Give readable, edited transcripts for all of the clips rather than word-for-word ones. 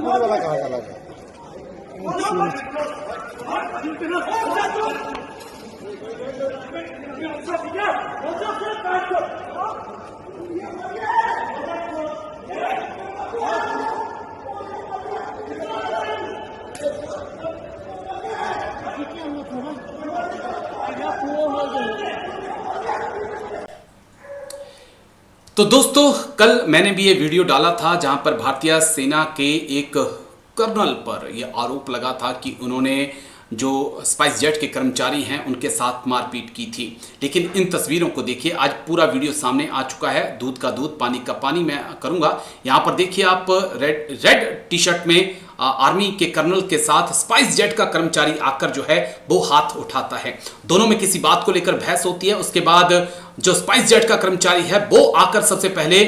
वाला कहाँ चला गया? तो दोस्तों, कल मैंने भी ये वीडियो डाला था जहां पर भारतीय सेना के एक कर्नल पर यह आरोप लगा था कि उन्होंने जो स्पाइस जेट के कर्मचारी हैं उनके साथ मारपीट की थी। लेकिन इन तस्वीरों को देखिए, आज पूरा वीडियो सामने आ चुका है। दूध का दूध पानी का पानी मैं करूंगा। यहाँ पर देखिए आप, रेड टी शर्ट में आर्मी के कर्नल के साथ स्पाइस जेट का कर्मचारी आकर जो है वो हाथ उठाता है। दोनों में किसी बात को लेकर बहस होती है। उसके बाद जो स्पाइस जेट का कर्मचारी है वो आकर सबसे पहले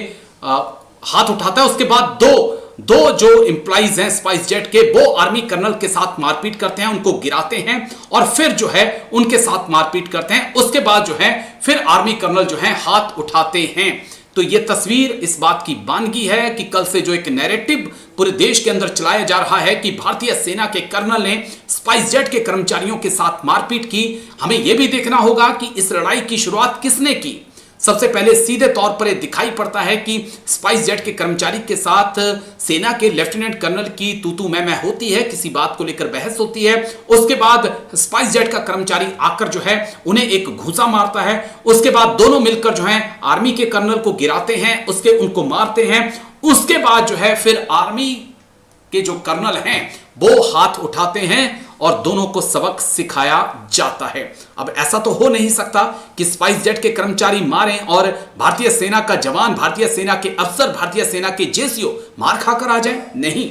हाथ उठाता है। उसके बाद दो जो एम्प्लॉइज हैं स्पाइस जेट के, वो आर्मी कर्नल के साथ मारपीट करते हैं, उनको गिराते हैं और फिर जो है उनके साथ मारपीट करते हैं। उसके बाद जो है फिर आर्मी कर्नल जो है हाथ उठाते हैं। तो ये तस्वीर इस बात की बानगी है कि कल से जो एक नैरेटिव पूरे देश के अंदर चलाया जा रहा है कि भारतीय सेना के कर्नल ने स्पाइस जेट के कर्मचारियों के साथ मारपीट की। हमें यह भी देखना होगा कि इस लड़ाई की शुरुआत किसने की। सबसे पहले सीधे तौर पर यह दिखाई पड़ता है कि स्पाइस जेट के कर्मचारी के साथ सेना के लेफ्टिनेंट कर्नल की तू मैं होती है, किसी बात को लेकर बहस होती है। उसके बाद स्पाइस जेट का कर्मचारी आकर जो है उन्हें एक घूंसा मारता है। उसके बाद दोनों मिलकर जो है आर्मी के कर्नल को गिराते हैं, उनको मारते हैं। उसके बाद जो है फिर आर्मी के जो कर्नल हैं वो हाथ उठाते हैं और दोनों को सबक सिखाया जाता है। अब ऐसा तो हो नहीं सकता कि स्पाइस जेट के कर्मचारी मारें और भारतीय सेना का जवान, भारतीय सेना के अफसर, भारतीय सेना के जेसीओ मार खाकर आ जाएं। नहीं,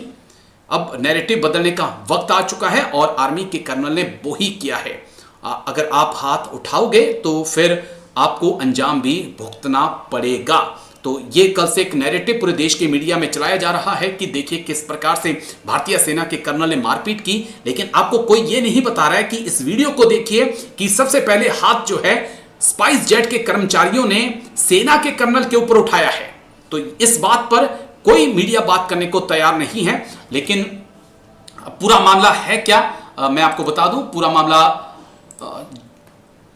अब नैरेटिव बदलने का वक्त आ चुका है और आर्मी के कर्नल ने वो ही किया है। अगर आप हाथ उठाओगे तो फिर आपको अंजाम भी भुगतना पड़ेगा। तो ये कल से एक नैरेटिव पूरे देश के मीडिया में चलाया जा रहा है कि देखिए किस प्रकार से भारतीय सेना के कर्नल ने मारपीट की। लेकिन आपको कोई ये नहीं बता रहा है कि इस वीडियो को देखिए कि सबसे पहले हाथ जो है स्पाइस जेट के कर्मचारियों ने सेना के कर्नल के ऊपर उठाया है। तो इस बात पर कोई मीडिया बात करने को तैयार नहीं है। लेकिन पूरा मामला है क्या, मैं आपको बता दूं। पूरा मामला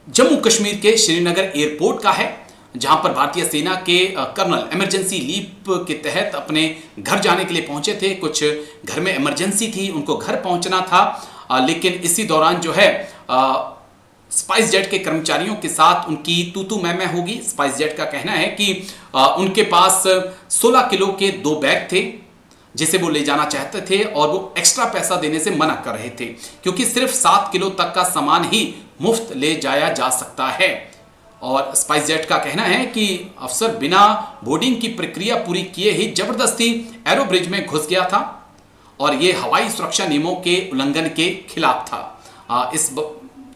जम्मू कश्मीर के श्रीनगर एयरपोर्ट का है, जहां पर भारतीय सेना के कर्नल इमरजेंसी लीव के तहत अपने घर जाने के लिए पहुंचे थे। कुछ घर में इमरजेंसी थी, उनको घर पहुंचना था। लेकिन इसी दौरान जो है स्पाइस जेट के कर्मचारियों के साथ उनकी तू मैं होगी। स्पाइस जेट का कहना है कि उनके पास 16 किलो के 2 बैग थे जिसे वो ले जाना चाहते थे और वो एक्स्ट्रा पैसा देने से मना कर रहे थे, क्योंकि सिर्फ 7 किलो तक का सामान ही मुफ्त ले जाया जा सकता है। और स्पाइस जेट का कहना है कि अफसर बिना बोर्डिंग की प्रक्रिया पूरी किए ही जबरदस्ती एरो ब्रिज में घुस गया था और ये हवाई सुरक्षा नियमों के उल्लंघन के खिलाफ था।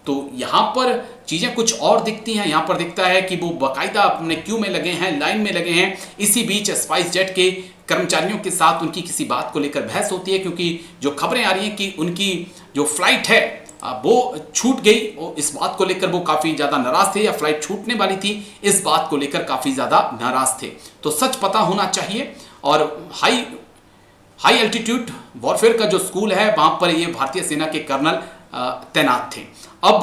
तो यहाँ पर चीजें कुछ और दिखती हैं। यहाँ पर दिखता है कि वो बाकायदा अपने क्यू में लगे हैं, लाइन में लगे हैं। इसी बीच स्पाइस जेट के कर्मचारियों के साथ उनकी किसी बात को लेकर बहस होती है, क्योंकि जो खबरें आ रही हैं कि उनकी जो फ्लाइट है वो छूट गई। इस बात को लेकर वो काफी ज्यादा नाराज थे, या फ्लाइट छूटने वाली थी, इस बात को लेकर काफी ज्यादा नाराज थे। तो सच पता होना चाहिए। और हाई एल्टीट्यूड वॉरफेयर का जो स्कूल है वहां पर ये भारतीय सेना के कर्नल तैनात थे। अब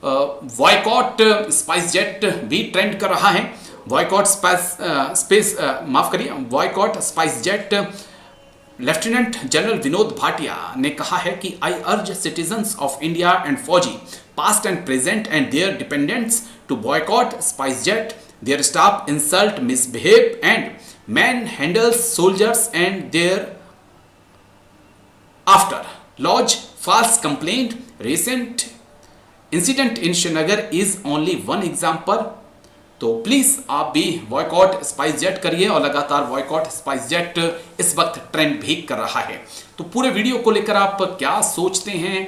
बॉयकॉट स्पाइस जेट भी ट्रेंड कर रहा है। Boycott SpiceJet lieutenant general Vinod Bhatia ने कहा है कि I urge citizens of India and fauji past and present and their dependents to boycott SpiceJet, their staff insult, misbehave and manhandles soldiers and thereafter lodge false complaint. Recent incident in Srinagar is only one example. तो please आप भी boycott spice jet करिए। और लगातार boycott spice jet इस वक्त trend भी कर रहा है। तो पूरे वीडियो को लेकर आप क्या सोचते हैं?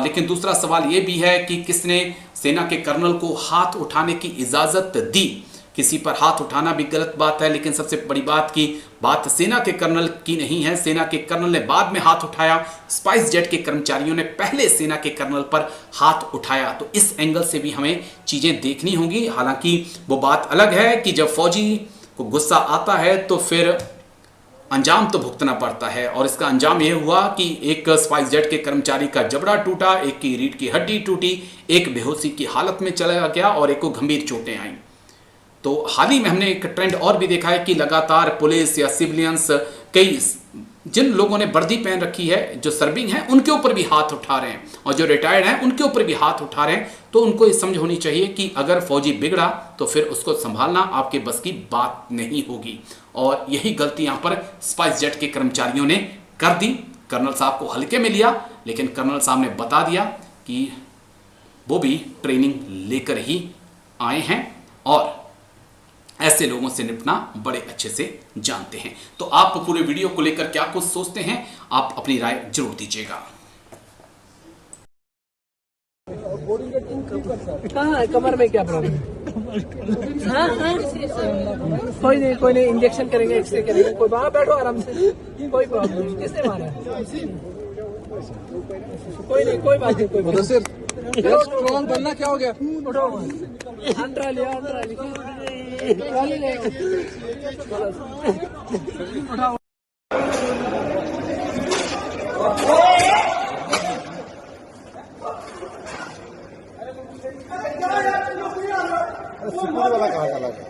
लेकिन दूसरा सवाल यह भी है कि किसने सेना के कर्नल को हाथ उठाने की इजाजत दी? किसी पर हाथ उठाना भी गलत बात है, लेकिन सबसे बड़ी बात सेना के कर्नल की नहीं है। सेना के कर्नल ने बाद में हाथ उठाया, स्पाइस जेट के कर्मचारियों ने पहले सेना के कर्नल पर हाथ उठाया। तो इस एंगल से भी हमें चीजें देखनी होंगी। हालांकि वो बात अलग है कि जब फौजी को गुस्सा आता है तो फिर अंजाम तो भुगतना पड़ता है, और इसका अंजाम यह हुआ कि एक स्पाइस जेट के कर्मचारी का जबड़ा टूटा, एक की रीढ़ की हड्डी टूटी, एक बेहोशी की हालत में चला गया और एक को गंभीर चोटें आईं। तो हाल ही में हमने एक ट्रेंड और भी देखा है कि लगातार पुलिस या सिविलियंस, कई जिन लोगों ने वर्दी पहन रखी है, जो सर्विंग है, उनके ऊपर भी हाथ उठा रहे हैं, और जो रिटायर्ड हैं उनके ऊपर भी हाथ उठा रहे हैं। तो उनको ये समझ होनी चाहिए कि अगर फौजी बिगड़ा तो फिर उसको संभालना आपके बस की बात नहीं होगी। और यही गलती यहाँ पर स्पाइस जेट के कर्मचारियों ने कर दी। कर्नल साहब को हल्के में लिया, लेकिन कर्नल साहब ने बता दिया कि वो भी ट्रेनिंग लेकर ही आए हैं और ऐसे लोगों से निपटना बड़े अच्छे से जानते हैं। तो आप पूरे वीडियो को लेकर क्या कुछ सोचते हैं, आप अपनी राय जरूर दीजिएगा। हाँ, कमर में क्या प्रॉब्लम? हाँ हाँ, कोई नहीं, इंजेक्शन करेंगे, एक्सरे करेंगे, कोई वहाँ बैठो आराम से, कोई प्रॉब्लम नहीं। किसने मारा है? कोई नहीं, कोई बात नहीं, कोई बात नहीं। स्ट्रॉन्ग बनना क्या हो गया? उठो, अंडरा लिया, ट्रॉली ले, उठाओ। सिक्योरिटी वाला कहाँ चला गया?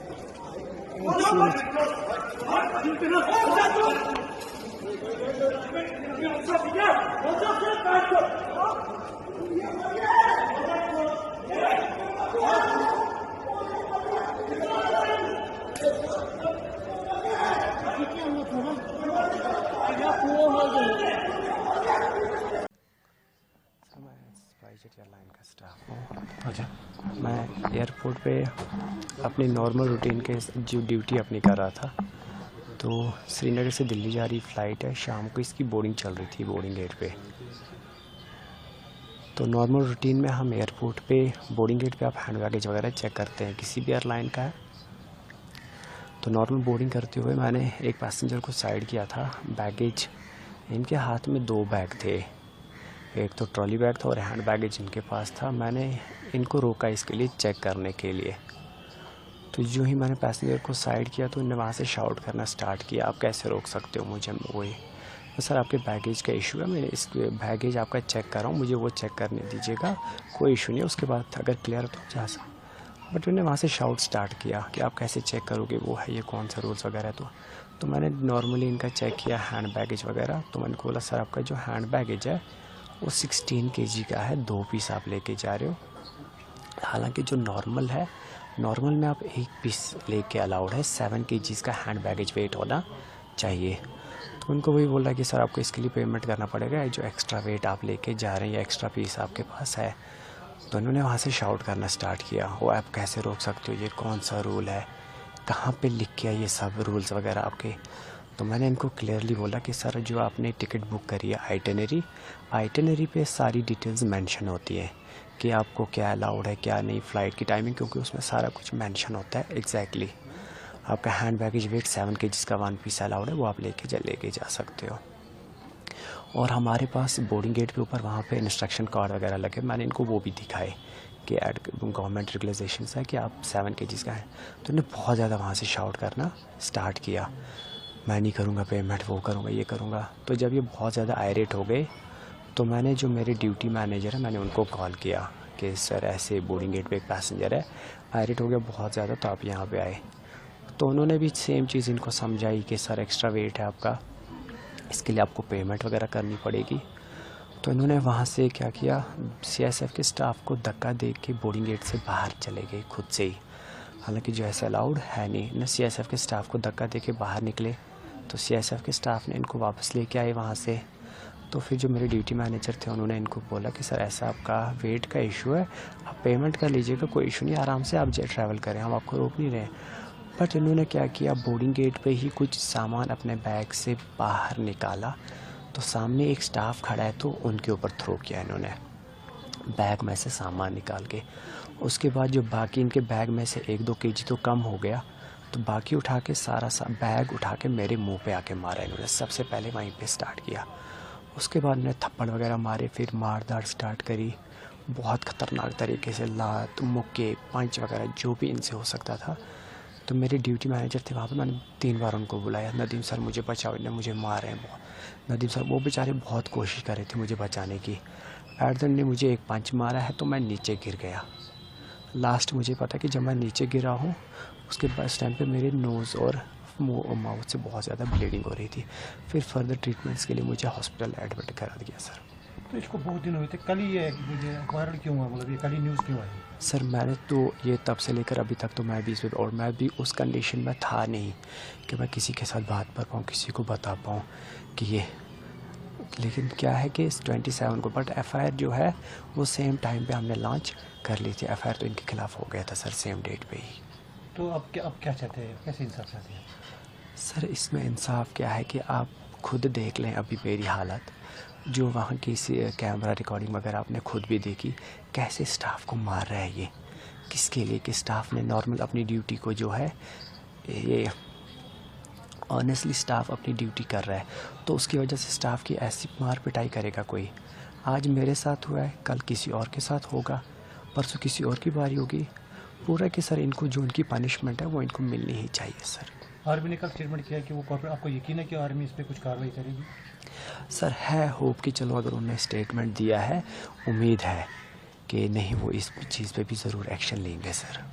एयरलाइन का स्टाफ हूँ। मैं एयरपोर्ट पे अपनी नॉर्मल रूटीन के जो ड्यूटी अपनी कर रहा था। तो श्रीनगर से दिल्ली जा रही फ़्लाइट है, शाम को इसकी बोर्डिंग चल रही थी बोर्डिंग गेट पे। तो नॉर्मल रूटीन में हम एयरपोर्ट पे बोर्डिंग गेट पे आप हैंड बैगेज वगैरह चेक करते हैं, किसी भी एयरलाइन का है। तो नॉर्मल बोर्डिंग करते हुए मैंने एक पैसेंजर को साइड किया था। बैगेज, इनके हाथ में 2 बैग थे, एक तो ट्रॉली बैग था और हैंड बैगेज इनके पास था। मैंने इनको रोका इसके लिए चेक करने के लिए। तो यूँ ही मैंने पैसेंजर को साइड किया तो इन्होंने वहाँ से शाउट करना स्टार्ट किया, आप कैसे रोक सकते हो मुझे? वही तो सर आपके बैगेज का इशू है, मैं इस बैगेज आपका चेक कर रहा हूँ, मुझे वो चेक करने दीजिएगा, कोई इशू नहीं है, उसके बाद अगर क्लियर हो तो जा सकते। बट उन्होंने वहाँ से शाउट स्टार्ट किया कि आप कैसे चेक करोगे, वो है ये कौन सा रूल्स वगैरह। तो मैंने नॉर्मली इनका चेक किया हैंड बैगेज वगैरह। तो मैंने बोला सर आपका जो हैंड बैगेज है वो 16 kg का है, 2 पीस आप लेके जा रहे हो। हालांकि जो नॉर्मल है, नॉर्मल में आप 1 पीस लेके अलाउड है, 7 kg का हैंड बैगेज वेट होना चाहिए। तो उनको वही बोला कि सर आपको इसके लिए पेमेंट करना पड़ेगा, जो एक्स्ट्रा वेट आप लेके जा रहे हैं या एक्स्ट्रा पीस आपके पास है। तो उन्होंने वहाँ से शाउट करना स्टार्ट किया, वो आप कैसे रोक सकते हो, ये कौन सा रूल है, कहाँ पे लिख के ये सब रूल्स वगैरह आपके। तो मैंने इनको क्लियरली बोला कि सर जो आपने टिकट बुक करी है आइटनरी पे सारी डिटेल्स मेंशन होती है कि आपको क्या अलाउड है क्या नहीं, फ़्लाइट की टाइमिंग, क्योंकि उसमें सारा कुछ मेंशन होता है एग्जैक्टली। आपका हैंड बैगेज वेट 7 kg का 1 पीस अलाउड है, वो आप लेके जा सकते हो। और हमारे पास बोर्डिंग गेट के ऊपर वहाँ पे इंस्ट्रक्शन कार्ड वगैरह लगे, मैंने इनको वो भी दिखाए कि गवर्नमेंट रेगुलेशंस है कि आप 7 kg का है। तो उन्होंने बहुत ज़्यादा वहाँ से शाउट करना स्टार्ट किया, मैं नहीं करूँगा पेमेंट, वो करूँगा, ये करूँगा। तो जब ये बहुत ज़्यादा आयरेट हो गए तो मैंने जो मेरे ड्यूटी मैनेजर है मैंने उनको कॉल किया कि सर ऐसे बोर्डिंग गेट पे एक पैसेंजर है, आयरेट हो गया बहुत ज़्यादा, तो आप यहाँ पे आए। तो उन्होंने भी सेम चीज़ इनको समझाई कि सर एक्स्ट्रा वेट है आपका, इसके लिए आपको पेमेंट वगैरह करनी पड़ेगी। तो इन्होंने वहाँ से क्या किया, CISF के स्टाफ को धक्का दे के बोर्डिंग गेट से बाहर चले गए खुद से ही। हालांकि जो ऐसे अलाउड है नहीं, न CISF के स्टाफ को धक्का दे के बाहर निकले। तो CISF के स्टाफ ने इनको वापस लेके आए वहाँ से। तो फिर जो मेरे ड्यूटी मैनेजर थे उन्होंने इनको बोला कि सर ऐसा आपका वेट का इशू है, आप पेमेंट कर लीजिएगा, कोई इशू नहीं, आराम से आप ट्रैवल करें, हम आपको रोक नहीं रहे। बट इन्होंने क्या किया, बोर्डिंग गेट पे ही कुछ सामान अपने बैग से बाहर निकाला, तो सामने एक स्टाफ खड़ा है तो उनके ऊपर थ्रो किया इन्होंने। बैग में से सामान निकाल के। उसके बाद जो बाकी इनके बैग में से 1-2 केजी तो कम हो गया, तो बाकी उठा के सारा बैग उठा के मेरे मुंह पे आके मारा इन्होंने। सबसे पहले वहीं पे स्टार्ट किया, उसके बाद इन्होंने थप्पड़ वगैरह मारे, फिर मार धाड़ स्टार्ट करी बहुत ख़तरनाक तरीके से, लात मुक्के पंच वगैरह जो भी इनसे हो सकता था। तो मेरे ड्यूटी मैनेजर थे वहाँ पे, मैंने 3 बार उनको बुलाया, नदीम सर मुझे बचाओ, इन्हें मुझे मार रहे हैं बहुत। नदीम सर वो बेचारे बहुत कोशिश कर रहे थे मुझे बचाने की। एट द एंड ने मुझे एक पंच मारा है तो मैं नीचे गिर गया। लास्ट मुझे पता कि जब मैं नीचे गिरा हूँ उसके बाद इस टाइम पे मेरे नोज़ और माउथ से बहुत ज़्यादा ब्लीडिंग हो रही थी। फिर फर्दर ट्रीटमेंट्स के लिए मुझे हॉस्पिटल एडमिट करा दिया सर। तो इसको बहुत दिन हुए थे, कल ही ये वायरल क्यों हुआ, मतलब ये कल ही न्यूज़ क्यों आई? सर मैंने तो ये तब से लेकर अभी तक तो मैं भी इस और मैं भी उस कंडीशन में था नहीं कि मैं किसी के साथ बात कर पाऊँ, किसी को बता पाऊँ कि ये। लेकिन क्या है कि 27 को, बट FIR जो है वो सेम टाइम पे हमने लॉन्च कर ली थी। FIR तो इनके खिलाफ़ हो गया था सर सेम डेट पे ही। तो अब क्या चाहते हैं, कैसे इंसाफ चाहते हैं? सर इसमें इंसाफ क्या है कि आप खुद देख लें अभी मेरी हालत, जो वहाँ की कैमरा रिकॉर्डिंग वगैरह आपने खुद भी देखी, कैसे स्टाफ को मार रहा है ये, किसके लिए कि स्टाफ ने नॉर्मल अपनी ड्यूटी को जो है ये ऑनेस्टली स्टाफ अपनी ड्यूटी कर रहा है, तो उसकी वजह से स्टाफ की ऐसी मार पिटाई करेगा कोई। आज मेरे साथ हुआ है, कल किसी और के साथ होगा, परसों किसी और की बारी होगी। पूरा कि सर इनको जो उनकी पनिशमेंट है वो इनको मिलनी ही चाहिए सर। आर्मी ने कल स्टेटमेंट किया कि वो कॉर्पोरेट, आपको यकीन है कि आर्मी इस पर कुछ कार्रवाई करेगी? सर है होप कि चलो अगर उन्होंने स्टेटमेंट दिया है, उम्मीद है कि नहीं वो इस चीज़ पे भी ज़रूर एक्शन लेंगे सर।